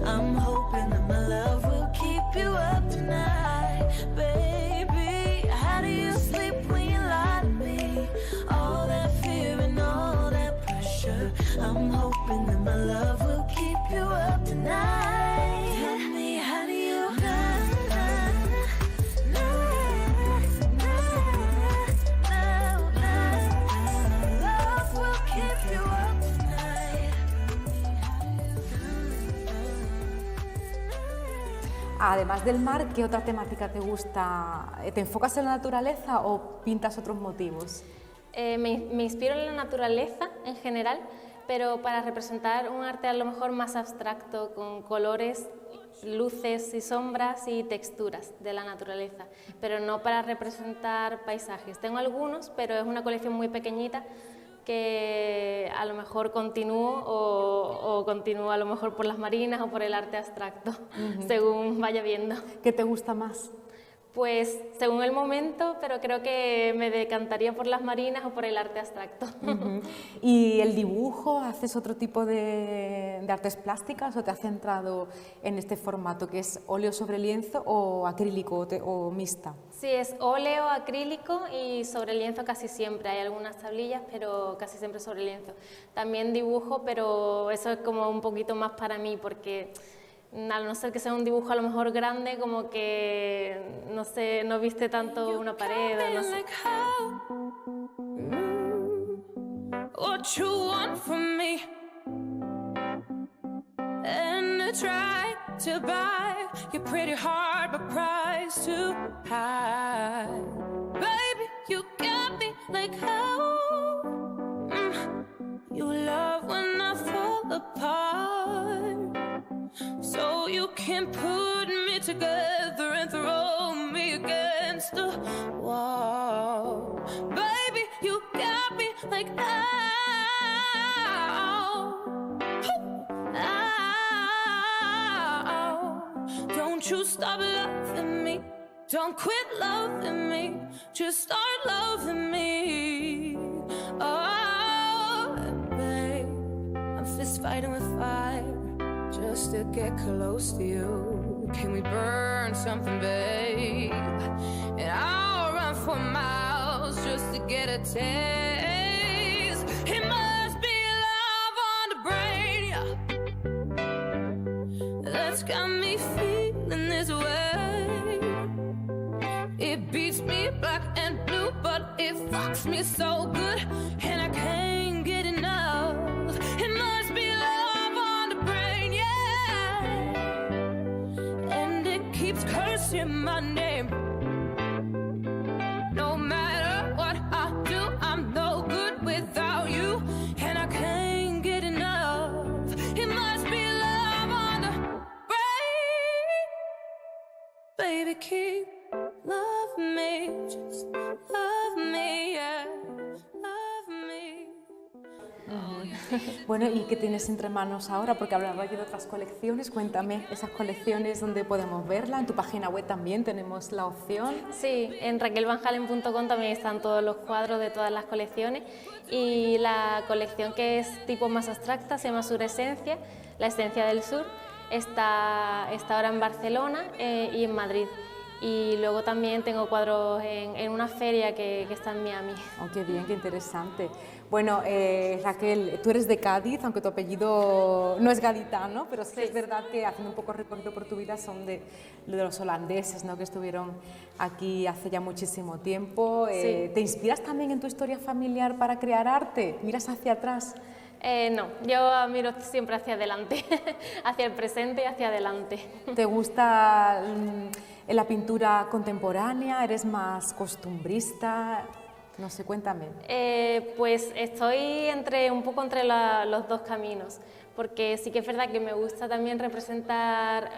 I'm hoping that my love will keep you up tonight, baby. How do you sleep when you lie to me? All that fear and all that pressure. I'm hoping that my love will keep you up tonight. Tell me, how do you love will keep you up tonight. Además del mar, ¿qué otra temática te gusta? ¿Te enfocas en la naturaleza o pintas otros motivos? Me inspiro en la naturaleza en general, pero para representar un arte a lo mejor más abstracto, con colores, luces y sombras y texturas de la naturaleza, pero no para representar paisajes. Tengo algunos, pero es una colección muy pequeñita que a lo mejor continúo o continúo a lo mejor por las marinas o por el arte abstracto, según vaya viendo. ¿Qué te gusta más? Pues según el momento, pero creo que me decantaría por las marinas o por el arte abstracto. ¿Y el dibujo? ¿Haces otro tipo de artes plásticas o te has centrado en este formato que es óleo sobre lienzo o acrílico o mixta? Sí, es óleo, acrílico y sobre lienzo casi siempre. Hay algunas tablillas, pero casi siempre sobre lienzo. También dibujo, pero eso es como un poquito más para mí porque al no ser que sea un dibujo a lo mejor grande, como que, no sé, no viste tanto una pared o no sé. What you want from me, and I try to buy your pretty heart, but price too high. Baby, you got me like how you love when I fall apart. can put me together and throw me against the wall. Baby, you got me like ow. Don't you stop loving me. Don't quit loving me. Just start loving me. Oh, babe, I'm fist fighting with fire just to get close to you. Can we burn something, babe? And I'll run for miles just to get a taste. It must be love on the brain, yeah, that's got me feeling this way. It beats me black and blue, but it fucks me so good, and I can't get enough. It must be love on the brain, yeah, and it keeps cursing my name. No matter what I do, I'm no good without you, and I can't get enough. It must be love on the brain. Baby, keep love me, just love me, yeah, love me. Bueno, ¿y qué tienes entre manos ahora? Porque hablaba yo de otras colecciones. Cuéntame, esas colecciones, ¿dónde podemos verla? En tu página web también tenemos la opción. Sí, en raquelvanhalen.com también están todos los cuadros de todas las colecciones, y la colección que es tipo más abstracta se llama Suresencia, la esencia del sur, está ahora en Barcelona y en Madrid. Y luego también tengo cuadros en una feria que está en Miami. Oh, qué bien, qué interesante. Bueno, Raquel, tú eres de Cádiz, aunque tu apellido no es gaditano, pero sí, es verdad que haciendo un poco recorrido por tu vida son de los holandeses, ¿no?, que estuvieron aquí hace ya muchísimo tiempo. Sí. ¿Te inspiras también en tu historia familiar para crear arte? ¿Miras hacia atrás? No, yo miro siempre hacia adelante, hacia el presente y hacia adelante. ¿Te gusta la pintura contemporánea? ¿Eres más costumbrista? No sé, cuéntame. Pues estoy un poco entre los dos caminos, porque sí que es verdad que me gusta también representar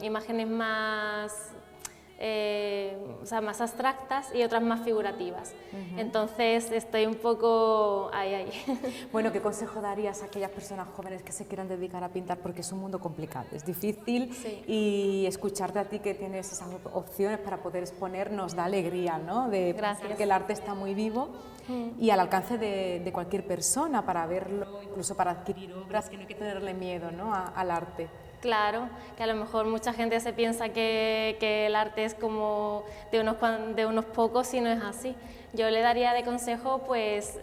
imágenes más más abstractas y otras más figurativas. Entonces estoy un poco ahí. Bueno, ¿qué consejo darías a aquellas personas jóvenes que se quieran dedicar a pintar? Porque es un mundo complicado, es difícil, y escucharte a ti que tienes esas opciones para poder exponer nos da alegría, ¿no? De pensar que el arte está muy vivo y al alcance de cualquier persona para verlo, incluso para adquirir obras, que no hay que tenerle miedo, ¿no?, al arte. Claro, que a lo mejor mucha gente se piensa que el arte es como de unos pocos, y no es así. Yo le daría de consejo pues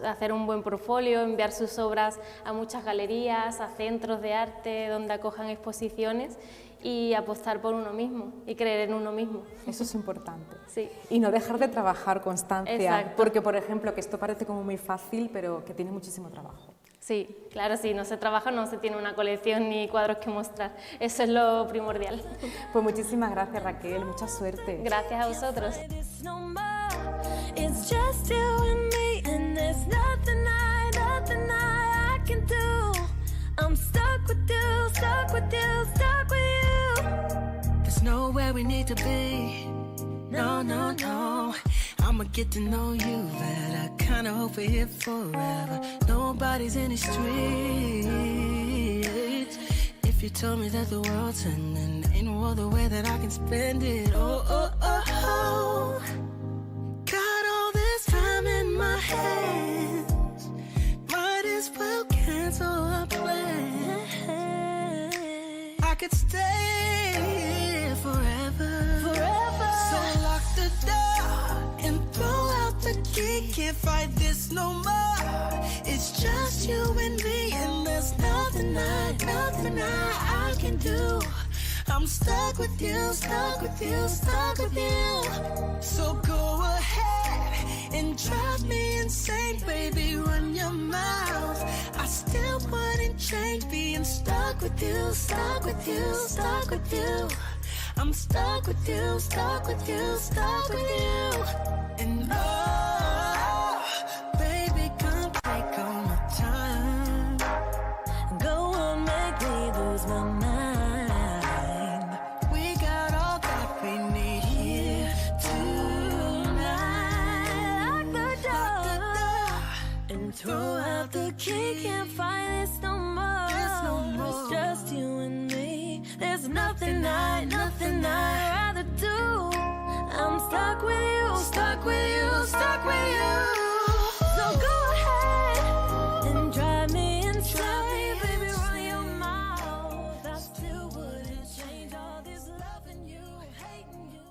hacer un buen portfolio, enviar sus obras a muchas galerías, a centros de arte donde acojan exposiciones, y apostar por uno mismo y creer en uno mismo. Eso es importante. Sí. Y no dejar de trabajar, constancia. Exacto. Porque, por ejemplo, que esto parece como muy fácil, pero que tiene muchísimo trabajo. Sí, claro, si no se trabaja no se tiene una colección ni cuadros que mostrar. Eso es lo primordial. Pues muchísimas gracias, Raquel, mucha suerte. Gracias a vosotros. It's just you and me, and there's nothing I can do. I'm stuck with you, stuck with you, stuck with you. There's nowhere we need to be. No, no, no. I'ma get to know you better. Kinda hope we're here forever. Nobody's in the streets. If you told me that the world's ending, ain't no other way that I can spend it. Oh, oh, oh, oh. Got all this time in my hands. Might as well cancel our plan. I could stay here forever. Forever. So lock the door and throw out the key. Can't fight this no more. It's just you and me, and there's nothing I can do. I'm stuck with you, stuck with you, stuck with you. So go ahead and drive me insane, baby, run your mouth. I still wouldn't change being stuck with you, stuck with you, stuck with you. I'm stuck with you, stuck with you, stuck with you. And oh, baby, come take all my time. Go on, make me lose my Throw out the key, can't fight this no more. It's just you and me. There's nothing I'd rather do. I'm stuck with you, stuck with you, stuck with you. So go ahead and drive me insane, baby, run your mouth. I still wouldn't change all this loving you, hating you.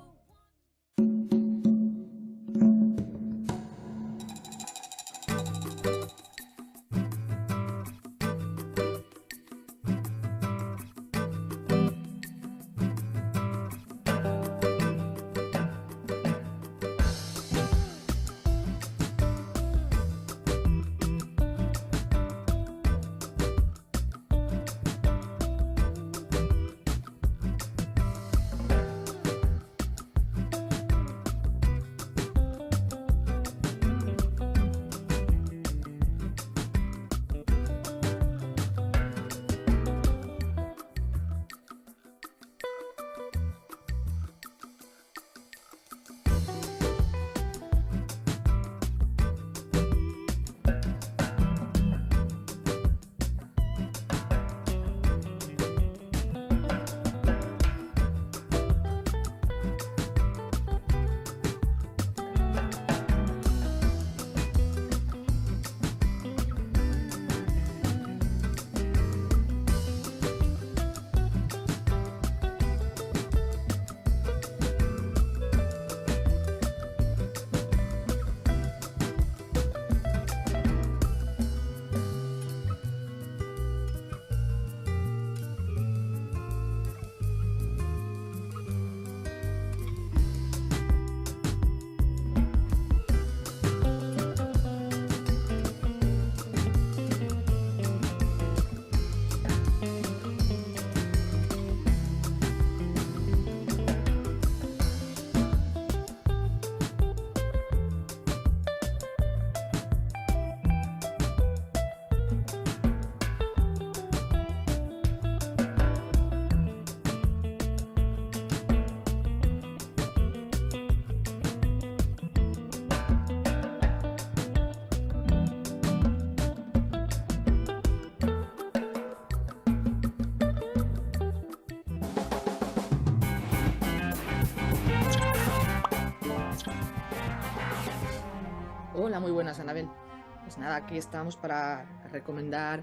Hola, muy buenas, Anabel. Pues nada, aquí estamos para recomendar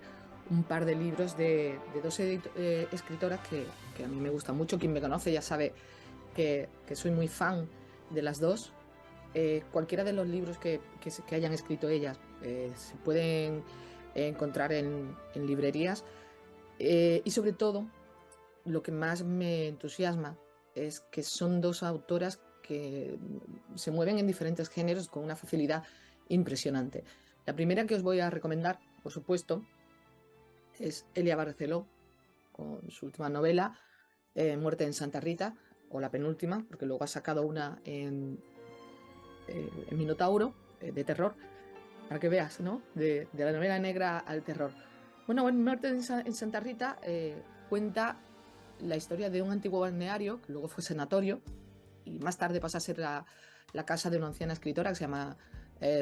un par de libros de dos escritoras que a mí me gustan mucho. Quien me conoce ya sabe que soy muy fan de las dos. Cualquiera de los libros que hayan escrito ellas se pueden encontrar en librerías. Y sobre todo, lo que más me entusiasma es que son dos autoras que se mueven en diferentes géneros con una facilidad impresionante. La primera que os voy a recomendar, por supuesto, es Elia Barceló, con su última novela, Muerte en Santa Rita, o la penúltima, porque luego ha sacado una en Minotauro, de terror, para que veas, ¿no? De la novela negra al terror. Bueno, Muerte en Santa Rita cuenta la historia de un antiguo balneario, que luego fue sanatorio, y más tarde pasa a ser la casa de una anciana escritora que se llama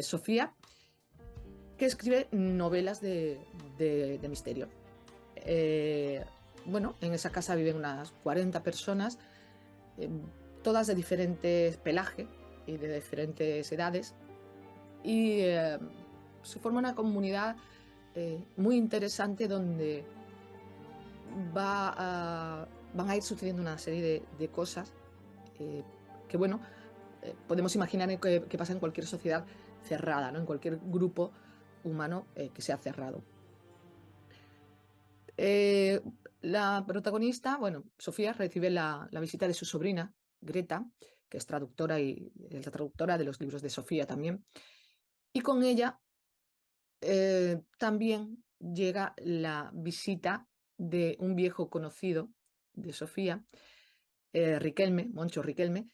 Sofía, que escribe novelas de misterio. Bueno, en esa casa viven unas 40 personas, todas de diferentes pelaje y de diferentes edades, y se forma una comunidad muy interesante donde van a ir sucediendo una serie de cosas que, bueno, podemos imaginar que pasa en cualquier sociedad cerrada, ¿no? En cualquier grupo humano que sea cerrado. La protagonista, bueno, Sofía, recibe la visita de su sobrina, Greta, que es traductora y es la traductora de los libros de Sofía también. Y con ella también llega la visita de un viejo conocido de Sofía, Riquelme, Moncho Riquelme,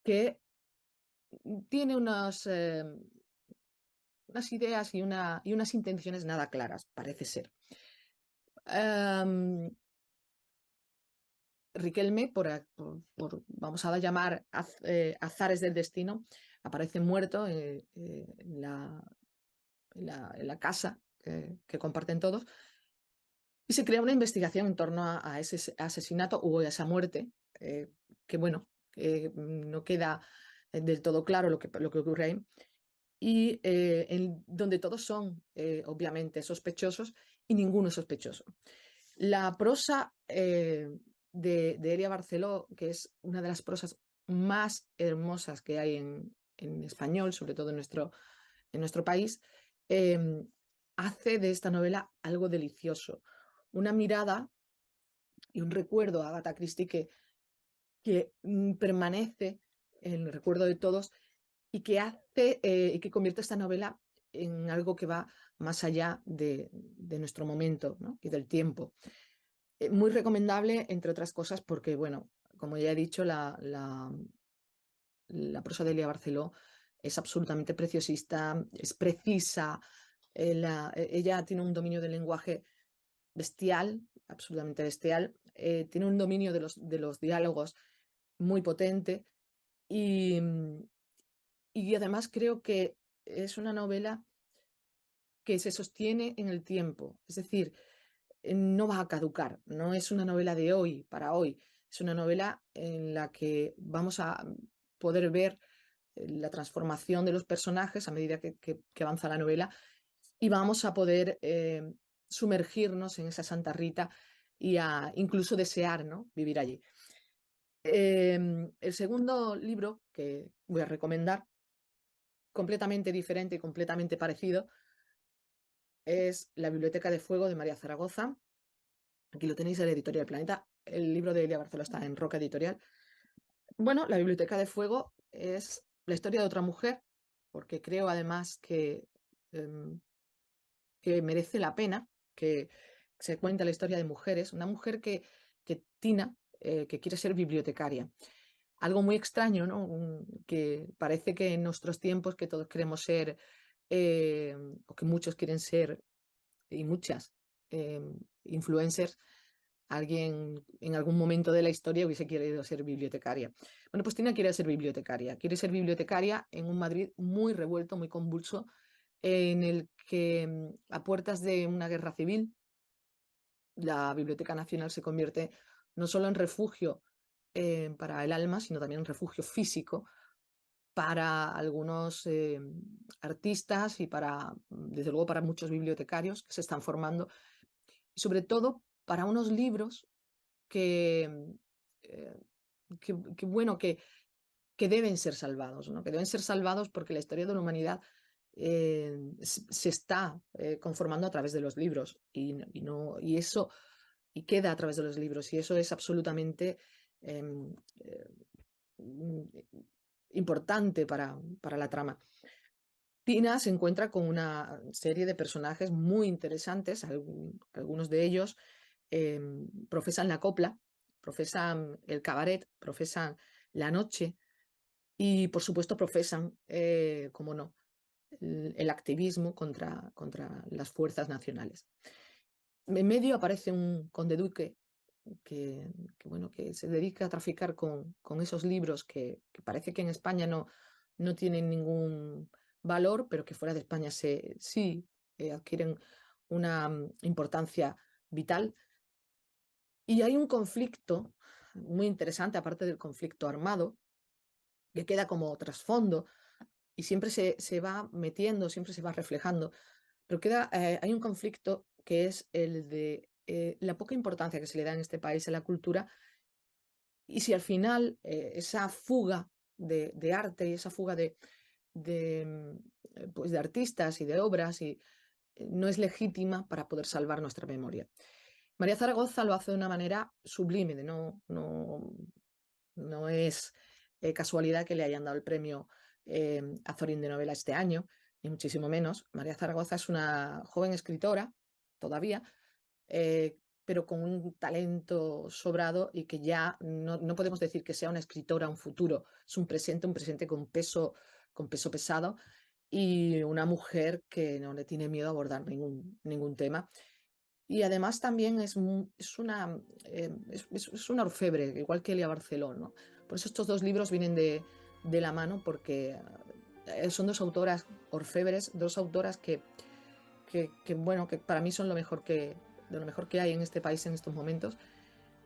que tiene unas ideas y unas intenciones nada claras, parece ser. Riquelme, vamos a llamar azares del destino, aparece muerto en en la casa que comparten todos, y se crea una investigación en torno a ese asesinato o a esa muerte, que bueno, no queda del todo claro lo que ocurre ahí, y donde todos son obviamente sospechosos y ninguno es sospechoso. La prosa de Elia Barceló, que es una de las prosas más hermosas que hay en español, sobre todo en nuestro país, hace de esta novela algo delicioso, una mirada y un recuerdo a Agatha Christie que permanece en el recuerdo de todos y que hace y que convierte esta novela en algo que va más allá de nuestro momento, ¿no? Y del tiempo. Muy recomendable, entre otras cosas, porque, bueno, como ya he dicho, la prosa de Elia Barceló es absolutamente preciosista, es precisa. Ella tiene un dominio del lenguaje bestial, absolutamente bestial. Tiene un dominio de los diálogos muy potente y, y además creo que es una novela que se sostiene en el tiempo, es decir, no va a caducar, no es una novela de hoy para hoy, es una novela en la que vamos a poder ver la transformación de los personajes a medida que avanza la novela y vamos a poder sumergirnos en esa Santa Rita y a incluso desear, ¿no?, vivir allí. El segundo libro que voy a recomendar, completamente diferente y completamente parecido, es La Biblioteca de Fuego de María Zaragoza. Aquí lo tenéis en la editorial Planeta. El libro de Elia Barceló está en Roca Editorial. Bueno, La Biblioteca de Fuego es la historia de otra mujer, porque creo además que merece la pena que se cuente la historia de mujeres. Una mujer Tina, que quiere ser bibliotecaria. Algo muy extraño, ¿no? Que parece que en nuestros tiempos que todos queremos ser, o que muchos quieren ser, y muchas, influencers, alguien en algún momento de la historia hubiese querido ser bibliotecaria. Bueno, pues Tina quiere ser bibliotecaria en un Madrid muy revuelto, muy convulso, en el que a puertas de una guerra civil, la Biblioteca Nacional se convierte no solo en refugio para el alma, sino también en refugio físico para algunos artistas y desde luego, para muchos bibliotecarios que se están formando, y sobre todo para unos libros que, bueno, que deben ser salvados, ¿no? Que deben ser salvados porque la historia de la humanidad se está conformando a través de los libros y eso y queda a través de los libros, y eso es absolutamente importante para la trama. Tina se encuentra con una serie de personajes muy interesantes, algunos de ellos profesan la copla, profesan el cabaret, profesan la noche y, por supuesto, profesan, como no, el activismo contra las fuerzas nacionales. En medio aparece un conde duque bueno, que se dedica a traficar con esos libros que parece que en España no tienen ningún valor, pero que fuera de España sí adquieren una importancia vital. Y hay un conflicto muy interesante, aparte del conflicto armado, que queda como trasfondo y siempre se va metiendo, siempre se va reflejando, pero hay un conflicto que es el de la poca importancia que se le da en este país a la cultura, y si al final esa fuga de arte y esa fuga pues de artistas y de obras no es legítima para poder salvar nuestra memoria. María Zaragoza lo hace de una manera sublime, no es casualidad que le hayan dado el premio Azorín de novela este año, ni muchísimo menos. María Zaragoza es una joven escritora, todavía, pero con un talento sobrado y que ya no podemos decir que sea una escritora, un futuro, es un presente con peso pesado, y una mujer que no le tiene miedo a abordar ningún tema. Y además también es una orfebre, igual que Elia Barceló, ¿no? Por eso estos dos libros vienen de la mano, porque son dos autoras orfebres, dos autoras que bueno, que para mí son de lo mejor que hay en este país en estos momentos.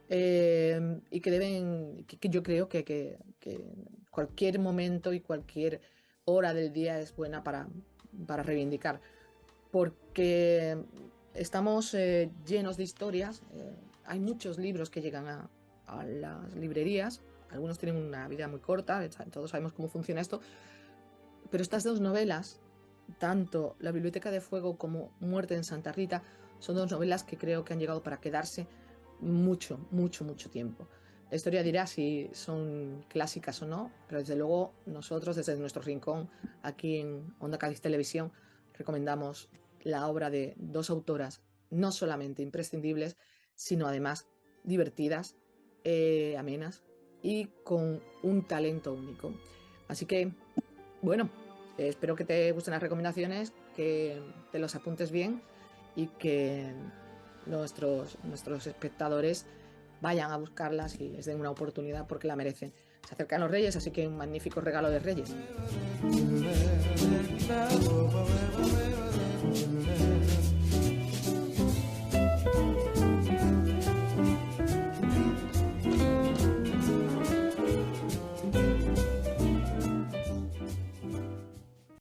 Y que yo creo que cualquier momento y cualquier hora del día es buena para reivindicar, porque estamos llenos de historias. Hay muchos libros que llegan a las librerías, algunos tienen una vida muy corta, todos sabemos cómo funciona esto, pero estas dos novelas, tanto La Biblioteca de Fuego como Muerte en Santa Rita, son dos novelas que creo que han llegado para quedarse mucho tiempo. La historia dirá si son clásicas o no, pero desde luego nosotros desde nuestro rincón aquí en Onda Cádiz Televisión recomendamos la obra de dos autoras no solamente imprescindibles, sino además divertidas, amenas y con un talento único. Así que, bueno, espero que te gusten las recomendaciones, que te los apuntes bien y que nuestros espectadores vayan a buscarlas y les den una oportunidad porque la merecen. Se acercan los Reyes, así que un magnífico regalo de Reyes.